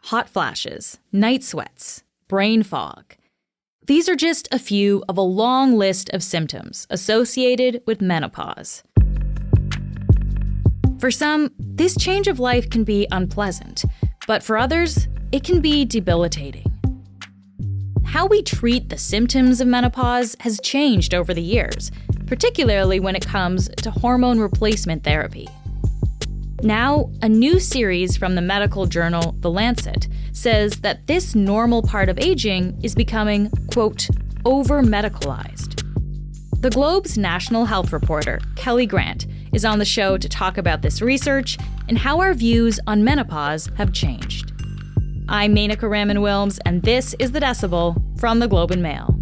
hot flashes, night sweats, brain fog. These are just a few of a long list of symptoms associated with menopause. For some, this change of life can be unpleasant, but for others, it can be debilitating. How we treat the symptoms of menopause has changed over the years, particularly when it comes to hormone replacement therapy. Now, a new series from the medical journal The Lancet says that this normal part of aging is becoming, quote, over-medicalized. The Globe's national health reporter, Kelly Grant, is on the show to talk about this research and how our views on menopause have changed. I'm Menaka Raman-Wilms, and this is The Decibel from the Globe and Mail.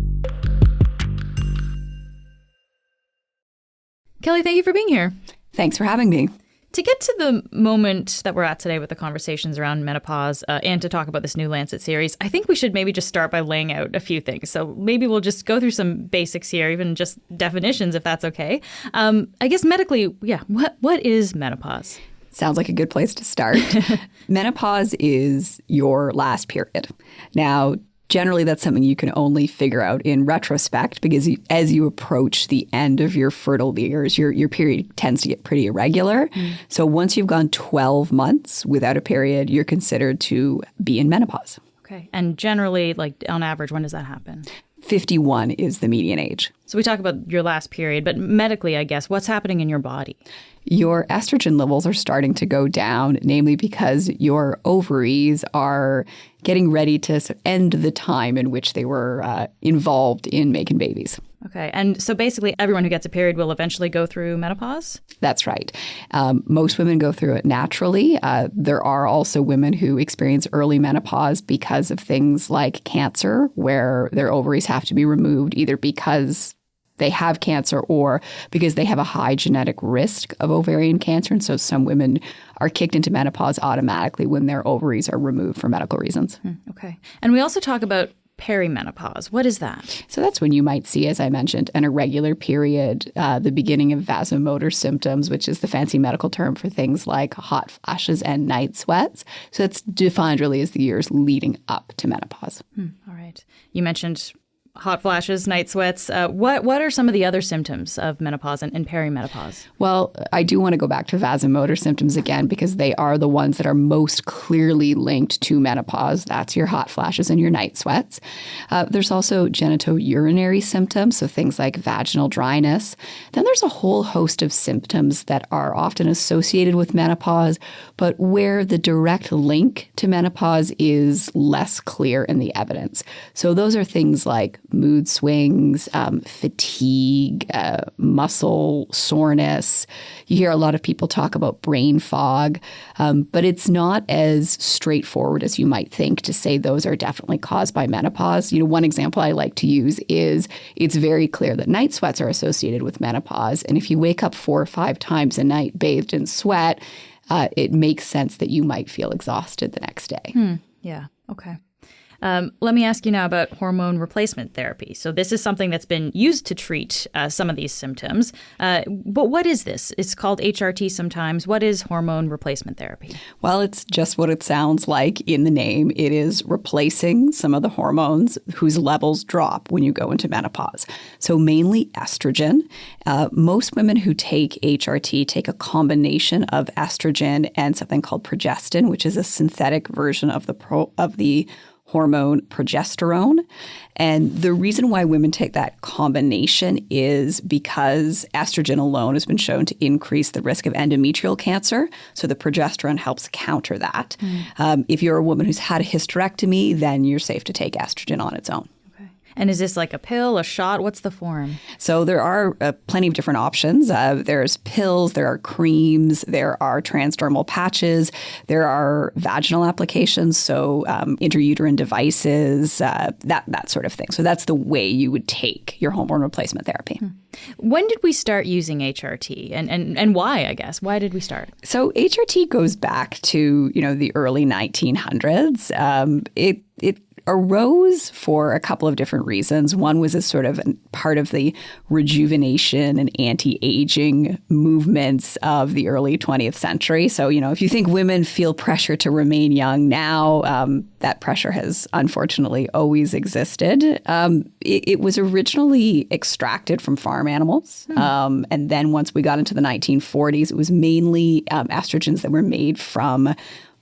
Kelly, thank you for being here. Thanks for having me. To get to the moment that we're at today with the conversations around menopause and to talk about this new Lancet series, I think we should maybe just start by laying out a few things. So maybe we'll just go through some basics here, even just definitions, if that's okay. I guess medically, what is menopause? Sounds like a good place to start. Menopause is your last period. Now, generally, that's something you can only figure out in retrospect because as you approach the end of your fertile years, your period tends to get pretty irregular. So once you've gone 12 months without a period, you're considered to be in menopause. Okay. And generally, like on average, when does that happen? 51 is the median age. So we talk about your last period, but medically, I guess, what's happening in your body? Your estrogen levels are starting to go down, namely because your ovaries are getting ready to end the time in which they were involved in making babies. Okay. And so basically everyone who gets a period will eventually go through menopause? That's right. Most women go through it naturally. There are also women who experience early menopause because of things like cancer, where their ovaries have to be removed either because they have cancer or because they have a high genetic risk of ovarian cancer. And so some women are kicked into menopause automatically when their ovaries are removed for medical reasons. Okay. And we also talk about perimenopause. What is that? So that's when you might see, as I mentioned, an irregular period, the beginning of vasomotor symptoms, which is the fancy medical term for things like hot flashes and night sweats. So it's defined really as the years leading up to menopause. All right. You mentioned hot flashes, night sweats. What are some of the other symptoms of menopause and perimenopause? Well, I do want to go back to vasomotor symptoms again because they are the ones that are most clearly linked to menopause. That's your hot flashes and your night sweats. There's also genitourinary symptoms, so things like vaginal dryness. Then there's a whole host of symptoms that are often associated with menopause, but where the direct link to menopause is less clear in the evidence. So those are things like mood swings, fatigue, muscle soreness. You hear a lot of people talk about brain fog, but it's not as straightforward as you might think to say those are definitely caused by menopause. You know, one example I like to use is it's very clear that night sweats are associated with menopause. And if you wake up 4 or 5 times a night bathed in sweat, it makes sense that you might feel exhausted the next day. Yeah. Okay. Let me ask you now about hormone replacement therapy. So this is something that's been used to treat some of these symptoms. But what is this? It's called HRT sometimes. What is hormone replacement therapy? Well, it's just what it sounds like in the name. It is replacing some of the hormones whose levels drop when you go into menopause. So mainly estrogen. Most women who take HRT take a combination of estrogen and something called progestin, which is a synthetic version of the hormone progesterone. And the reason why women take that combination is because estrogen alone has been shown to increase the risk of endometrial cancer. So the progesterone helps counter that. If you're a woman who's had a hysterectomy, then you're safe to take estrogen on its own. And is this like a pill, a shot? What's the form? So there are plenty of different options. There's pills, there are creams, there are transdermal patches, there are vaginal applications, so intrauterine devices, that sort of thing. So that's the way you would take your hormone replacement therapy. When did we start using HRT and why, I guess? Why did we start? So HRT goes back to, the early 1900s. It arose for a couple of different reasons. One was as sort of part of the rejuvenation and anti-aging movements of the early 20th century. So, if you think women feel pressure to remain young now, that pressure has unfortunately always existed. It was originally extracted from farm animals. And then once we got into the 1940s, it was mainly estrogens that were made from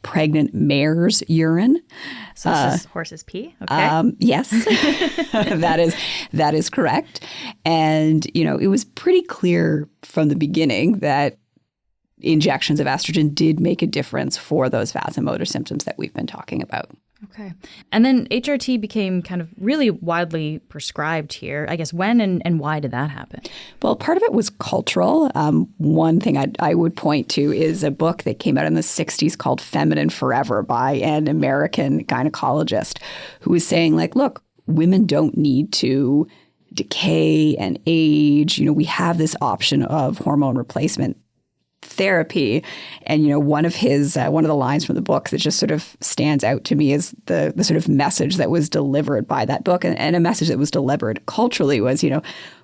pregnant mare's urine. So this is horse's pee? Okay. Yes, that is correct. And, it was pretty clear from the beginning that injections of estrogen did make a difference for those vasomotor symptoms that we've been talking about. Okay. And then HRT became kind of really widely prescribed here. I guess when and why did that happen? Well, part of it was cultural. One thing I would point to is a book that came out in the 60s called Feminine Forever by an American gynecologist who was saying, look, women don't need to decay and age. We have this option of hormone replacement therapy. And, one of the lines from the book that just sort of stands out to me is the sort of message that was delivered by that book, and a message that was delivered culturally was,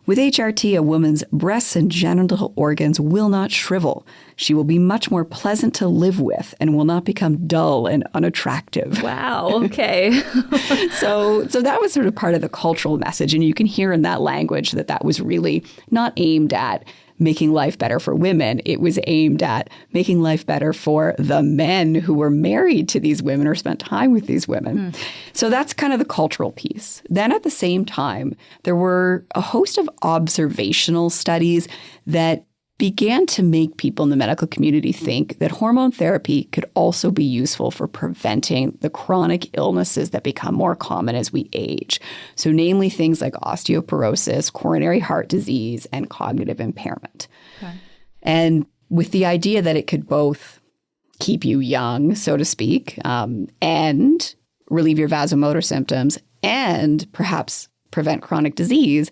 with HRT, a woman's breasts and genital organs will not shrivel. She will be much more pleasant to live with and will not become dull and unattractive. Wow. Okay. So that was sort of part of the cultural message. And you can hear in that language that was really not aimed at making life better for women. It was aimed at making life better for the men who were married to these women or spent time with these women. So that's kind of the cultural piece. Then at the same time, there were a host of observational studies that began to make people in the medical community think that hormone therapy could also be useful for preventing the chronic illnesses that become more common as we age. So namely things like osteoporosis, coronary heart disease, and cognitive impairment. Okay. And with the idea that it could both keep you young, so to speak, and relieve your vasomotor symptoms and perhaps prevent chronic disease,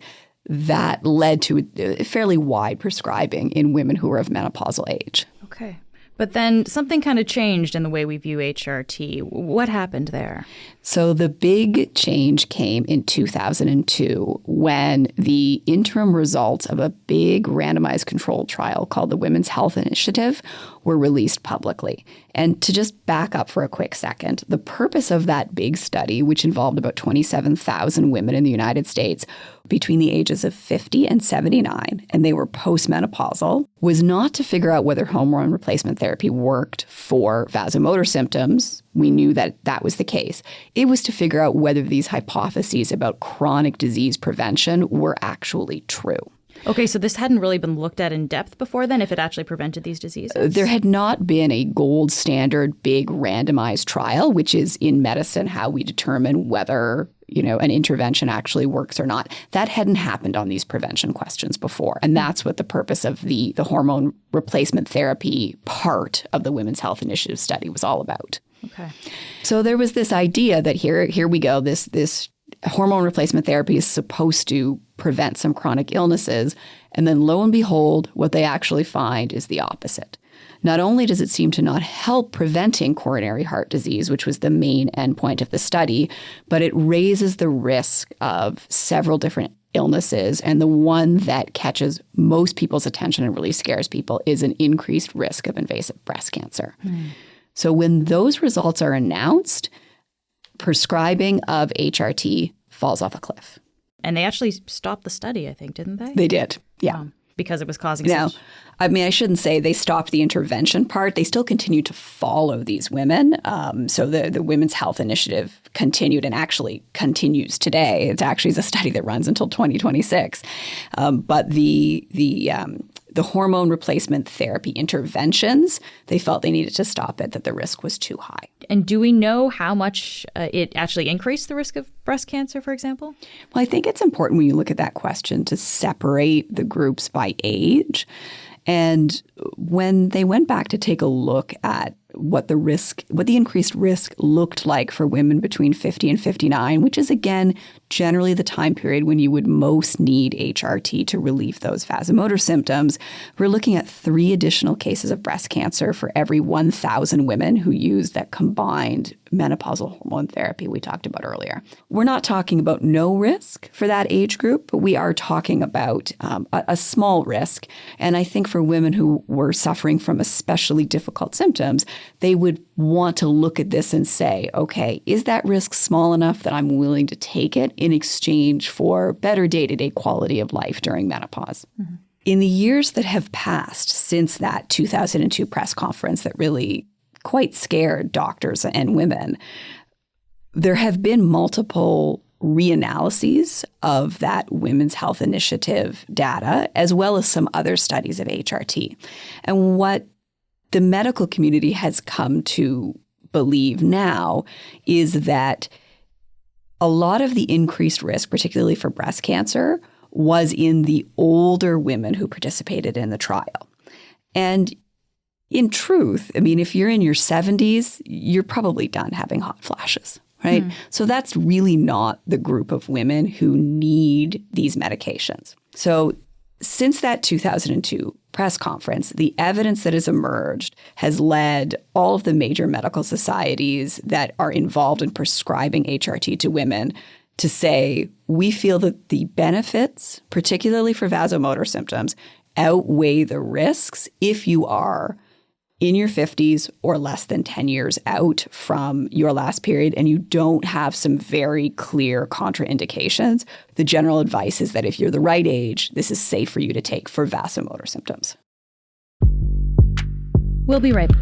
that led to a fairly wide prescribing in women who are of menopausal age. Okay. But then something kind of changed in the way we view HRT. What happened there? So the big change came in 2002 when the interim results of a big randomized controlled trial called the Women's Health Initiative were released publicly. And to just back up for a quick second, the purpose of that big study, which involved about 27,000 women in the United States between the ages of 50 and 79, and they were postmenopausal, was not to figure out whether hormone replacement therapy worked for vasomotor symptoms. We knew that that was the case. It was to figure out whether these hypotheses about chronic disease prevention were actually true. Okay, so this hadn't really been looked at in depth before then, if it actually prevented these diseases? There had not been a gold standard big randomized trial, which is in medicine how we determine whether an intervention actually works or not. That hadn't happened on these prevention questions before. And that's what the purpose of the hormone replacement therapy part of the Women's Health Initiative study was all about. Okay. So there was this idea that here we go, this hormone replacement therapy is supposed to prevent some chronic illnesses. And then lo and behold, what they actually find is the opposite. Not only does it seem to not help preventing coronary heart disease, which was the main endpoint of the study, but it raises the risk of several different illnesses. And the one that catches most people's attention and really scares people is an increased risk of invasive breast cancer. So when those results are announced, prescribing of HRT falls off a cliff. And they actually stopped the study, I think, didn't they? They did, yeah. Because it was causing such... I mean, I shouldn't say they stopped the intervention part. They still continued to follow these women. So the Women's Health Initiative continued and actually continues today. It actually is a study that runs until 2026. But the hormone replacement therapy interventions, they felt they needed to stop it, that the risk was too high. And do we know how much it actually increased the risk of breast cancer, for example? Well, I think it's important when you look at that question to separate the groups by age. And when they went back to take a look at what the increased risk looked like for women between 50 and 59, which is, again, generally the time period when you would most need HRT to relieve those vasomotor symptoms. We're looking at 3 additional cases of breast cancer for every 1,000 women who used that combined menopausal hormone therapy we talked about earlier. We're not talking about no risk for that age group, but we are talking about a small risk. And I think for women who were suffering from especially difficult symptoms, they would want to look at this and say, okay, is that risk small enough that I'm willing to take it in exchange for better day-to-day quality of life during menopause? Mm-hmm. In the years that have passed since that 2002 press conference that really quite scared doctors and women, there have been multiple reanalyses of that Women's Health Initiative data, as well as some other studies of HRT. And what the medical community has come to believe now is that a lot of the increased risk, particularly for breast cancer, was in the older women who participated in the trial. And in truth, I mean, if you're in your 70s, you're probably done having hot flashes, right? So that's really not the group of women who need these medications. So since that 2002 press conference, the evidence that has emerged has led all of the major medical societies that are involved in prescribing HRT to women to say, we feel that the benefits, particularly for vasomotor symptoms, outweigh the risks if you are in your 50s or less than 10 years out from your last period and you don't have some very clear contraindications. The general advice is that if you're the right age, this is safe for you to take for vasomotor symptoms. We'll be right back.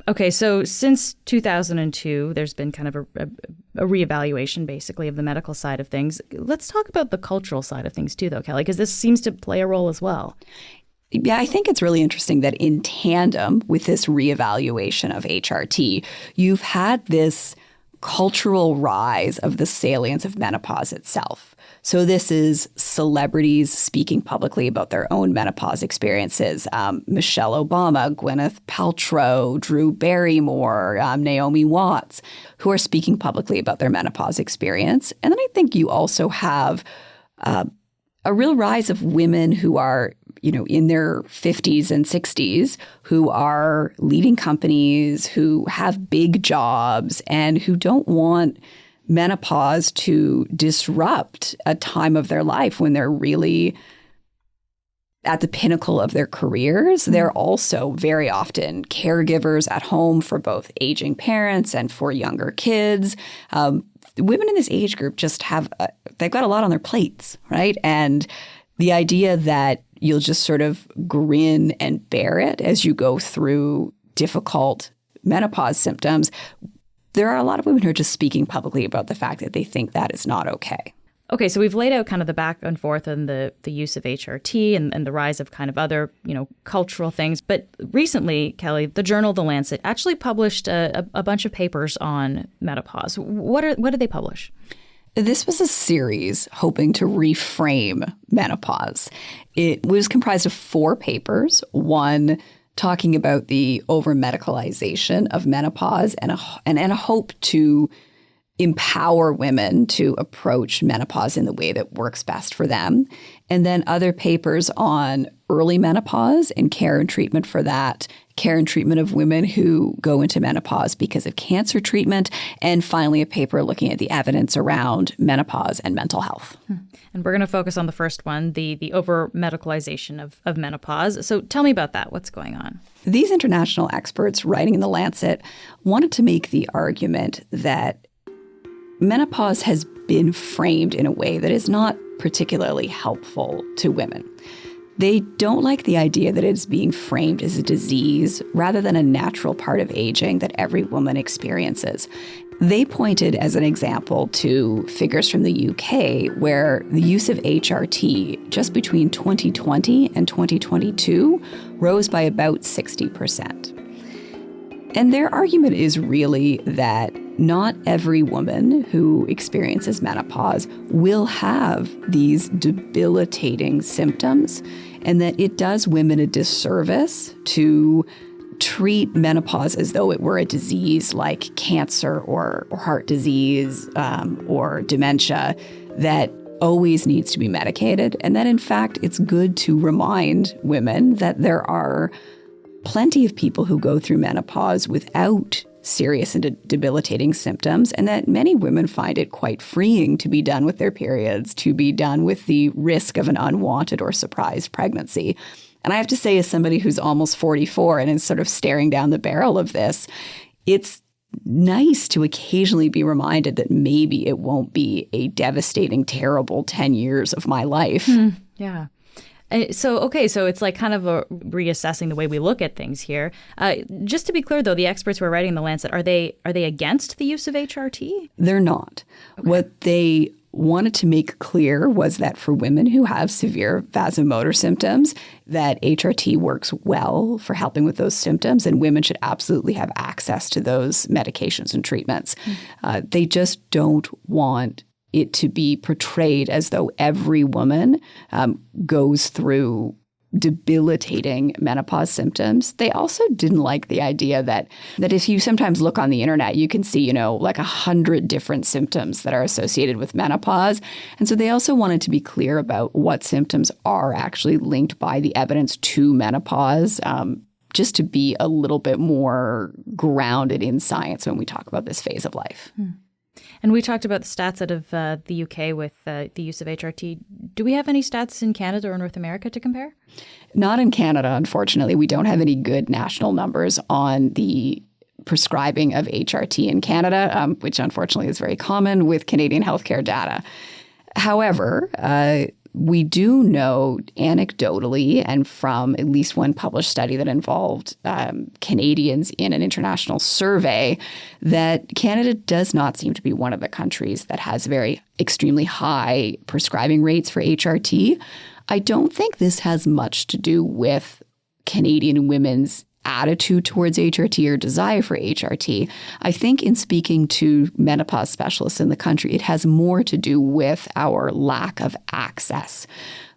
Okay, so since 2002, there's been kind of a reevaluation, basically, of the medical side of things. Let's talk about the cultural side of things, too, though, Kelly, because this seems to play a role as well. Yeah, I think it's really interesting that in tandem with this reevaluation of HRT, you've had this cultural rise of the salience of menopause itself. So this is celebrities speaking publicly about their own menopause experiences. Michelle Obama, Gwyneth Paltrow, Drew Barrymore, Naomi Watts, who are speaking publicly about their menopause experience. And then I think you also have a real rise of women who are, in their 50s and 60s, who are leading companies, who have big jobs, and who don't want menopause to disrupt a time of their life when they're really at the pinnacle of their careers. They're also very often caregivers at home for both aging parents and for younger kids. Women in this age group just they've got a lot on their plates, right? And the idea that you'll just sort of grin and bear it as you go through difficult menopause symptoms, there are a lot of women who are just speaking publicly about the fact that they think that is not okay. Okay, so we've laid out kind of the back and forth and the use of HRT and the rise of kind of other, cultural things. But recently, Kelly, the journal The Lancet actually published a bunch of papers on menopause. What did they publish? This was a series hoping to reframe menopause. It was comprised of 4 papers, one talking about the over-medicalization of menopause and a hope to empower women to approach menopause in the way that works best for them. And then other papers on early menopause and care and treatment for that, care and treatment of women who go into menopause because of cancer treatment, and finally a paper looking at the evidence around menopause and mental health. And we're going to focus on the first one, the over-medicalization of menopause. So tell me about that. What's going on? These international experts writing in The Lancet wanted to make the argument that menopause has been framed in a way that is not particularly helpful to women. They don't like the idea that it's being framed as a disease rather than a natural part of aging that every woman experiences. They pointed as an example to figures from the UK where the use of HRT just between 2020 and 2022 rose by about 60%. And their argument is really that not every woman who experiences menopause will have these debilitating symptoms, and that it does women a disservice to treat menopause as though it were a disease like cancer or heart disease or dementia that always needs to be medicated. And that, in fact, it's good to remind women that there are plenty of people who go through menopause without serious and debilitating symptoms, and that many women find it quite freeing to be done with their periods, to be done with the risk of an unwanted or surprise pregnancy. And I have to say, as somebody who's almost 44 and is sort of staring down the barrel of this, it's nice to occasionally be reminded that maybe it won't be a devastating, terrible 10 years of my life. Yeah. So it's like kind of a reassessing the way we look at things here. Just to be clear, though, the experts who are writing the Lancet, are they against the use of HRT? They're not. Okay. What they wanted to make clear was that for women who have severe vasomotor symptoms, that HRT works well for helping with those symptoms, and women should absolutely have access to those medications and treatments. They just don't want it to be portrayed as though every woman goes through debilitating menopause symptoms. They also didn't like the idea that if you sometimes look on the internet, you can see, like 100 different symptoms that are associated with menopause. And so they also wanted to be clear about what symptoms are actually linked by the evidence to menopause, just to be a little bit more grounded in science when we talk about this phase of life. And we talked about the stats out of the UK with the use of HRT. Do we have any stats in Canada or North America to compare? Not in Canada, unfortunately. We don't have any good national numbers on the prescribing of HRT in Canada, which unfortunately is very common with Canadian healthcare data. However, we do know anecdotally and from at least one published study that involved Canadians in an international survey that Canada does not seem to be one of the countries that has very extremely high prescribing rates for HRT. I don't think this has much to do with Canadian women's attitude towards HRT or desire for HRT. I think in speaking to menopause specialists in the country, it has more to do with our lack of access.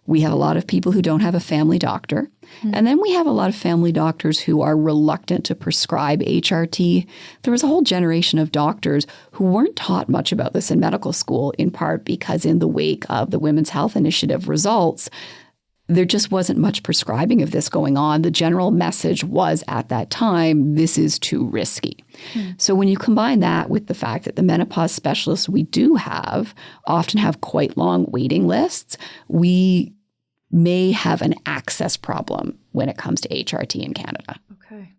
We have a lot of people who don't have a family doctor. And then we have a lot of family doctors who are reluctant to prescribe HRT. There was a whole generation of doctors who weren't taught much about this in medical school, in part because in the wake of the Women's Health Initiative results, there just wasn't much prescribing of this going on. The general message was at that time, this is too risky. So when you combine that with the fact that the menopause specialists we do have often have quite long waiting lists, we may have an access problem when it comes to HRT in Canada. Okay.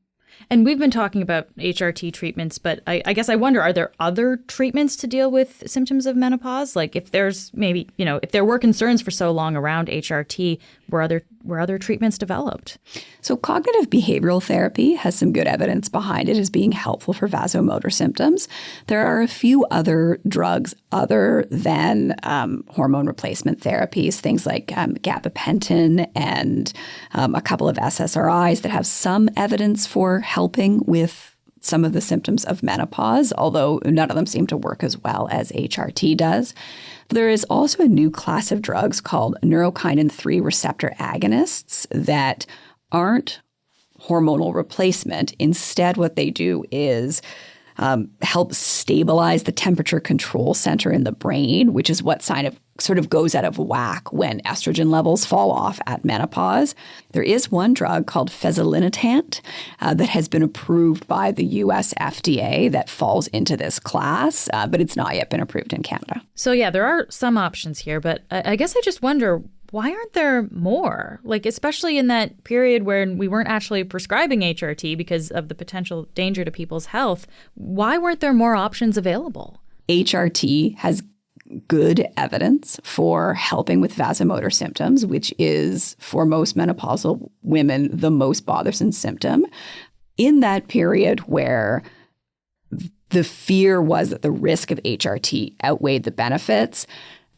And we've been talking about HRT treatments, but I guess I wonder, are there other treatments to deal with symptoms of menopause? Like if there's maybe, if there were concerns for so long around HRT, were other treatments developed? So cognitive behavioral therapy has some good evidence behind it as being helpful for vasomotor symptoms. There are a few other drugs other than hormone replacement therapies, things like gabapentin and a couple of SSRIs that have some evidence for helping with some of the symptoms of menopause, although none of them seem to work as well as HRT does. There is also a new class of drugs called neurokinin 3 receptor agonists that aren't hormonal replacement. Instead, what they do is help stabilize the temperature control center in the brain, which is what sort of goes out of whack when estrogen levels fall off at menopause. There is one drug called fezolinetant that has been approved by the U.S. FDA that falls into this class, but it's not yet been approved in Canada. So yeah, there are some options here, but I guess I just wonder, why aren't there more? Like, especially in that period when we weren't actually prescribing HRT because of the potential danger to people's health, why weren't there more options available? HRT has good evidence for helping with vasomotor symptoms, which is, for most menopausal women, the most bothersome symptom. In that period where the fear was that the risk of HRT outweighed the benefits,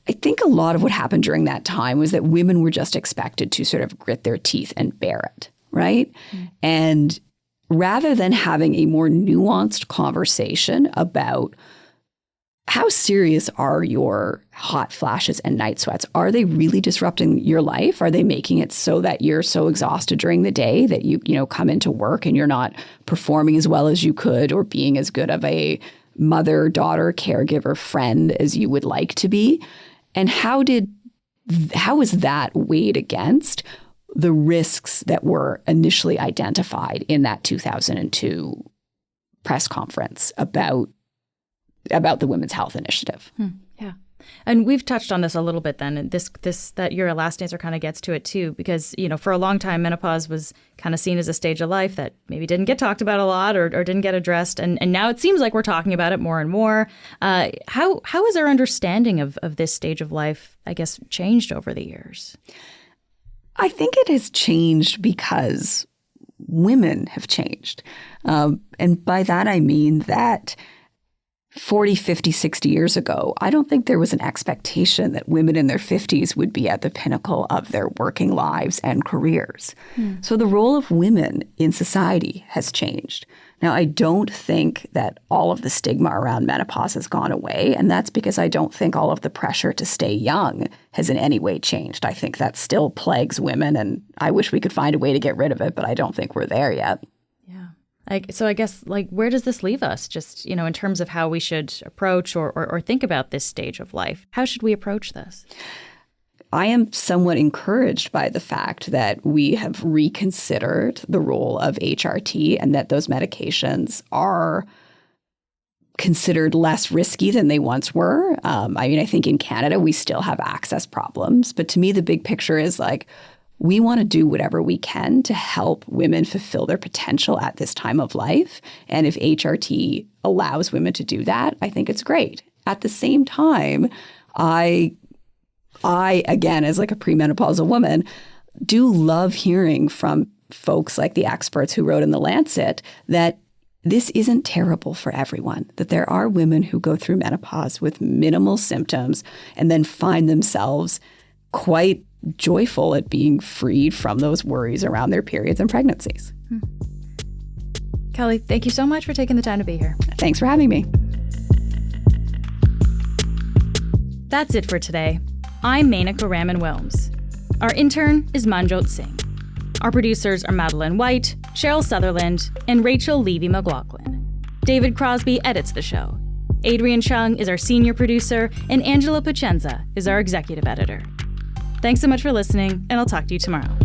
I think a lot of what happened during that time was that women were just expected to sort of grit their teeth and bear it, right? And rather than having a more nuanced conversation about how serious are your hot flashes and night sweats? Are they really disrupting your life? Are they making it so that you're so exhausted during the day that you come into work and you're not performing as well as you could or being as good of a mother, daughter, caregiver, friend as you would like to be? And how is that weighed against the risks that were initially identified in that 2002 press conference about the Women's Health Initiative? Yeah. And we've touched on this a little bit then. And that your last answer kind of gets to it too, because, for a long time, menopause was kind of seen as a stage of life that maybe didn't get talked about a lot or didn't get addressed. And now it seems like we're talking about it more and more. How has our understanding of this stage of life, I guess, changed over the years? I think it has changed because women have changed. And by that, I mean that 40, 50, 60 years ago, I don't think there was an expectation that women in their 50s would be at the pinnacle of their working lives and careers. So the role of women in society has changed. Now, I don't think that all of the stigma around menopause has gone away, and that's because I don't think all of the pressure to stay young has in any way changed. I think that still plagues women, and I wish we could find a way to get rid of it, but I don't think we're there yet. So I guess, where does this leave us, just, in terms of how we should approach or think about this stage of life? How should we approach this? I am somewhat encouraged by the fact that we have reconsidered the role of HRT and that those medications are considered less risky than they once were. I think in Canada, we still have access problems. But to me, the big picture is we want to do whatever we can to help women fulfill their potential at this time of life. And if HRT allows women to do that, I think it's great. At the same time, I again, as a premenopausal woman, do love hearing from folks like the experts who wrote in the Lancet that this isn't terrible for everyone, that there are women who go through menopause with minimal symptoms and then find themselves quite joyful at being freed from those worries around their periods and pregnancies. Kelly, thank you so much for taking the time to be here. Thanks for having me. That's it for today. I'm Menaka Raman-Wilms. Our intern is Manjot Singh. Our producers are Madeline White, Cheryl Sutherland, and Rachel Levy-McLaughlin. David Crosby edits the show. Adrian Chung is our senior producer, and Angela Pacenza is our executive editor. Thanks so much for listening, and I'll talk to you tomorrow.